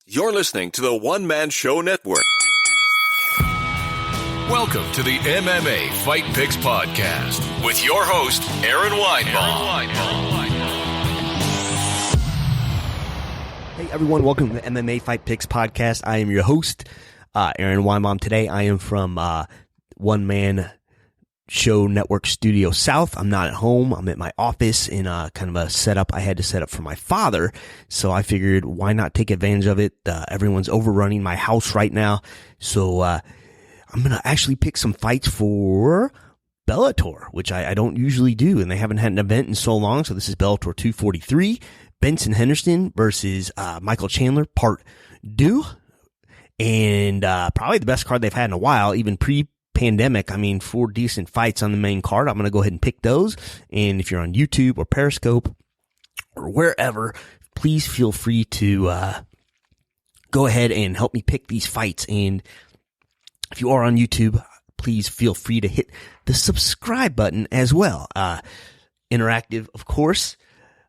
You're listening to the One Man Show Network. Welcome to the MMA Fight Picks Podcast with your host, Aaron Weinbaum. Hey everyone, welcome to the MMA Fight Picks Podcast. I am your host, Aaron Weinbaum. Today I am from One Man Show Network Studio South. I'm not at home. I'm at my office in kind of a setup I had to set up for my father. So I figured, why not take advantage of it? Everyone's overrunning my house right now. So I'm going to actually pick some fights for Bellator, which I don't usually do. And they haven't had an event in so long. So this is Bellator 243. Benson Henderson versus Michael Chandler, part 2. And probably the best card they've had in a while, even pre-pandemic. I mean, 4 decent fights on the main card. I'm going to go ahead and pick those. And if you're on YouTube or Periscope or wherever, please feel free to go ahead and help me pick these fights. And if you are on YouTube, please feel free to hit the subscribe button as well. Interactive, of course.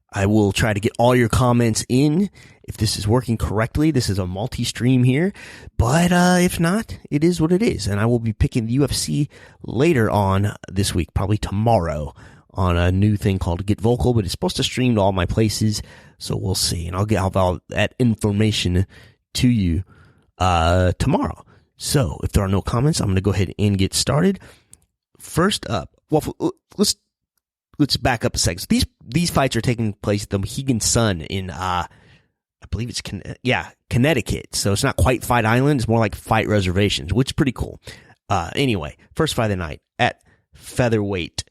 I will try to get all your comments in if this is working correctly. This is a multi-stream here, but if not, it is what it is. And I will be picking the UFC later on this week, probably tomorrow, on a new thing called Get Vocal, but it's supposed to stream to all my places, so we'll see. And I'll get all that information to you tomorrow. So if there are no comments, I'm going to go ahead and get started. First up, well, let's back up a second. So these fights are taking place at the Mohegan Sun in, I believe it's, Connecticut. So it's not quite Fight Island. It's more like Fight Reservations, which is pretty cool. Anyway, first fight of the night at featherweight,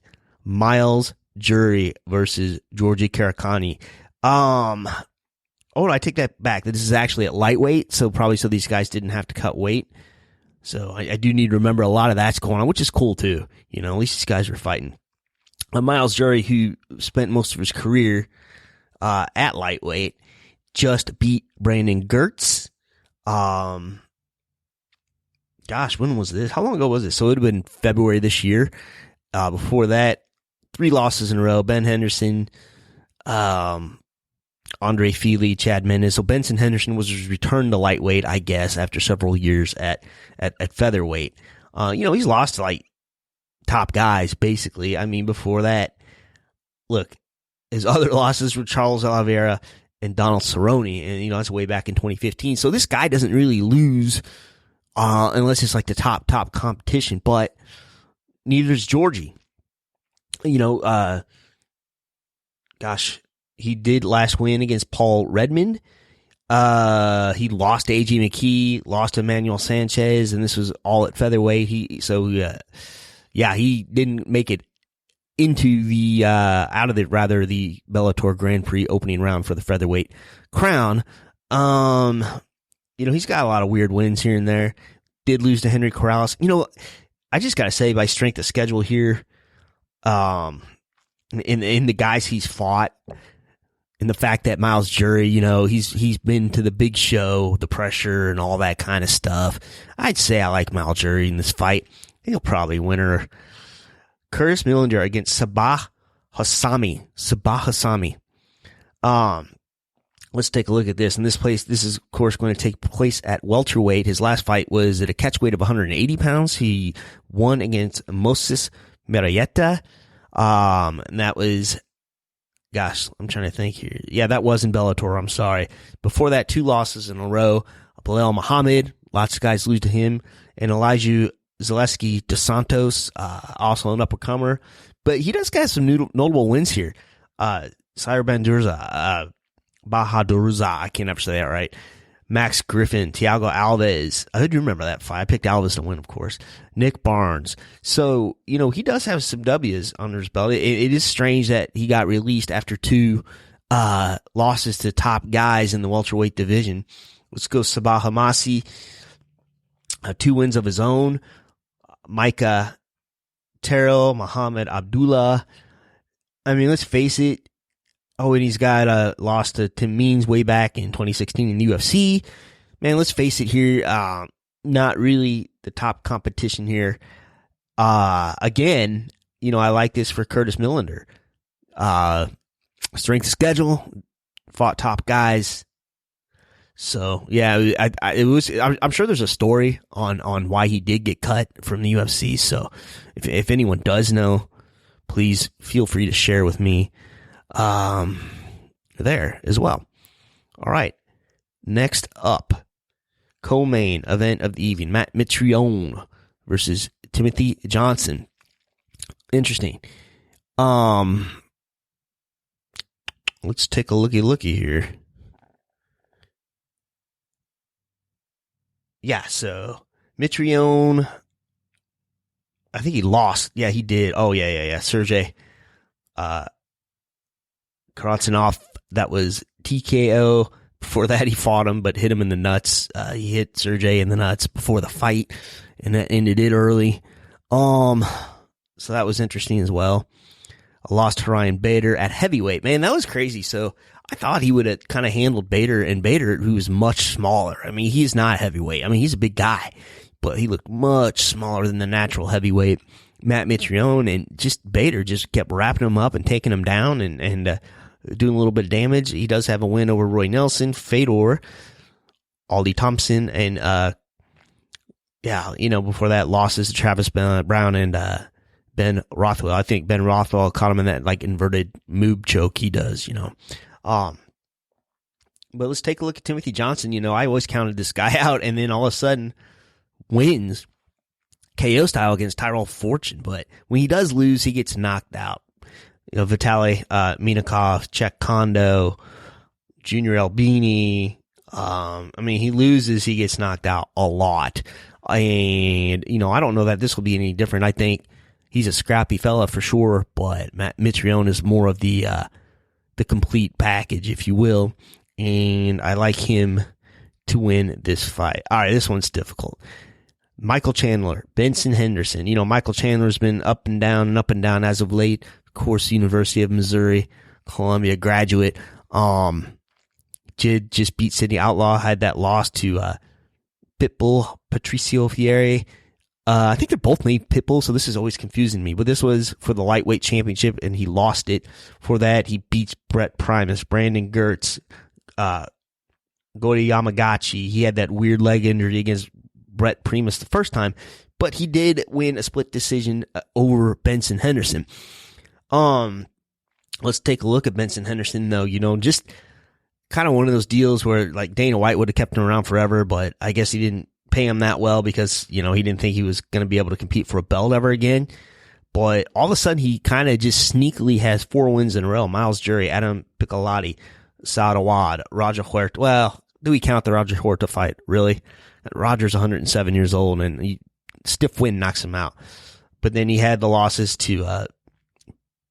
Miles Jury versus Georgi Karakani. I take that back. This is actually at lightweight, so probably so these guys didn't have to cut weight. So I do need to remember a lot of that's going on, which is cool too. You know, at least these guys are fighting. Miles Jury, who spent most of his career at lightweight, just beat Brandon Gertz. When was this? How long ago was this? So it would have been February this year. Before that, 3 losses in a row. Ben Henderson, Andre Feely, Chad Mendes. So Benson Henderson was returned to lightweight, I guess, after several years at featherweight. He's lost to like top guys, basically. I mean, before that, look, his other losses were Charles Oliveira and Donald Cerrone, and that's way back in 2015. So this guy doesn't really lose unless it's like the top competition, but neither is Georgie. He did last win against Paul Redmond. He lost to A.J. McKee, lost to Emmanuel Sanchez, and this was all at featherweight. He didn't make it into the the Bellator Grand Prix opening round for the featherweight crown. He's got a lot of weird wins here and there. Did lose to Henry Corrales. I just gotta say, by strength of schedule here, in the guys he's fought, and the fact that Miles Jury, he's been to the big show, the pressure and all that kind of stuff, I'd say I like Miles Jury in this fight. He'll probably win her. Curtis Millender against Sabah Hassami. Let's take a look at this. This is, of course, going to take place at welterweight. His last fight was at a catchweight of 180 pounds. He won against Moses Marietta. And that was, I'm trying to think here. Yeah, that was in Bellator. I'm sorry. Before that, 2 losses in a row. Bilal Muhammad, lots of guys lose to him. And Elijah Zaleski dos Santos, also an uppercomer. But he does got some notable wins here. Sire Bandurza, Bahadurza, I can't ever say that right. Max Griffin, Thiago Alves. I do remember that fight. I picked Alves to win, of course. Nick Barnes. So, he does have some W's under his belt. It is strange that he got released after 2 losses to top guys in the welterweight division. Let's go Sabah Hamasi. 2 wins of his own. Micah Terrell, Muhammad Abdullah. I mean, let's face it. Oh, and he's got a loss to Tim Means way back in 2016 in the UFC. Man, let's face it here. Not really the top competition here. Again, I like this for Curtis Millender. Strength of schedule, fought top guys. So yeah, I'm sure there's a story on why he did get cut from the UFC. So if anyone does know, please feel free to share with me there as well. All right. Next up, co-main event of the evening, Matt Mitrione versus Timothy Johnson. Interesting. Let's take a looky here. Yeah, so Mitrione, I think he lost. Yeah, he did. Oh, yeah. Sergey Karatsanov, that was TKO. Before that, he fought him, but hit him in the nuts. He hit Sergey in the nuts before the fight, and that ended it early. So that was interesting as well. I lost to Ryan Bader at heavyweight. Man, that was crazy. So I thought he would have kind of handled Bader, and Bader, who is much smaller. I mean, he's not heavyweight. I mean, he's a big guy, but he looked much smaller than the natural heavyweight Matt Mitrione, and just Bader just kept wrapping him up and taking him down and doing a little bit of damage. He does have a win over Roy Nelson, Fedor, Aldi Thompson, and before that, losses to Travis Brown and Ben Rothwell. I think Ben Rothwell caught him in that like inverted moob choke he does, But let's take a look at Timothy Johnson. I always counted this guy out, and then all of a sudden wins KO style against Tyrell Fortune. But when he does lose, he gets knocked out. Vitaly Minakov, Czech Kondo, Junior Albini. He loses, he gets knocked out a lot. And, I don't know that this will be any different. I think he's a scrappy fella for sure, but Matt Mitrione is more of the complete package, if you will. And I like him to win this fight. All right, this one's difficult. Michael Chandler, Benson Henderson. Michael Chandler's been up and down as of late. Of course, University of Missouri, Columbia graduate. Just beat Sidney Outlaw, had that loss to Pitbull, Patricio Fieri. I think they're both named Pitbull, so this is always confusing me. But this was for the lightweight championship, and he lost it. For that, he beats Brett Primus, Brandon Gertz, Goda Yamagachi. He had that weird leg injury against Brett Primus the first time, but he did win a split decision over Benson Henderson. Let's take a look at Benson Henderson, though. Just kind of one of those deals where like Dana White would have kept him around forever, but I guess he didn't pay him that well because, he didn't think he was going to be able to compete for a belt ever again. But all of a sudden, he kind of just sneakily has 4 wins in a row. Miles Jury, Adam Piccolotti, Saad Awad, Roger Huerta. Well, do we count the Roger Huerta fight? Really? Roger's 107 years old, and stiff wind knocks him out. But then he had the losses to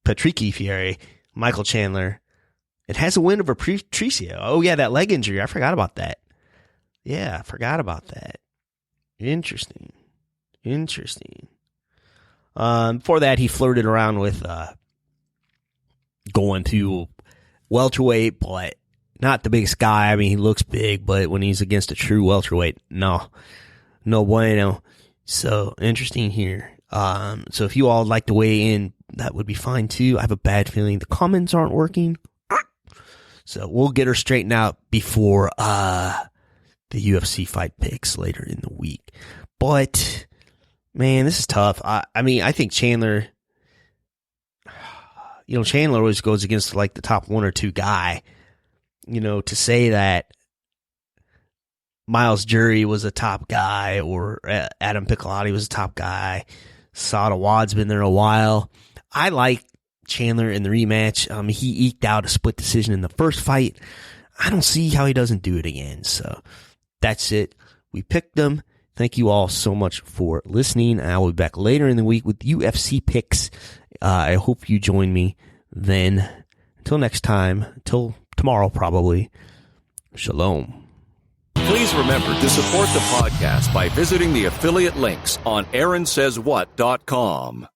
Patricky Fieri, Michael Chandler. It has a win over Patricio. Oh, yeah, that leg injury. I forgot about that. Yeah, I forgot about that. Interesting. Before that, he flirted around with going to welterweight, but not the biggest guy. I mean, he looks big, but when he's against a true welterweight, no bueno. So, interesting here. So if you all would like to weigh in, that would be fine too. I have a bad feeling the comments aren't working. So we'll get her straightened out before the UFC fight picks later in the week. But, man, this is tough. I think Chandler, Chandler always goes against like the top 1 or 2 guy. To say that Miles Jury was a top guy or Adam Piccolotti was a top guy, Saad Awad's been there a while. I like Chandler in the rematch. He eked out a split decision in the first fight. I don't see how he doesn't do it again. So that's it. We picked him. Thank you all so much for listening. I will be back later in the week with UFC picks. I hope you join me then. Until next time, until tomorrow probably. Shalom. Please remember to support the podcast by visiting the affiliate links on AaronSaysWhat.com.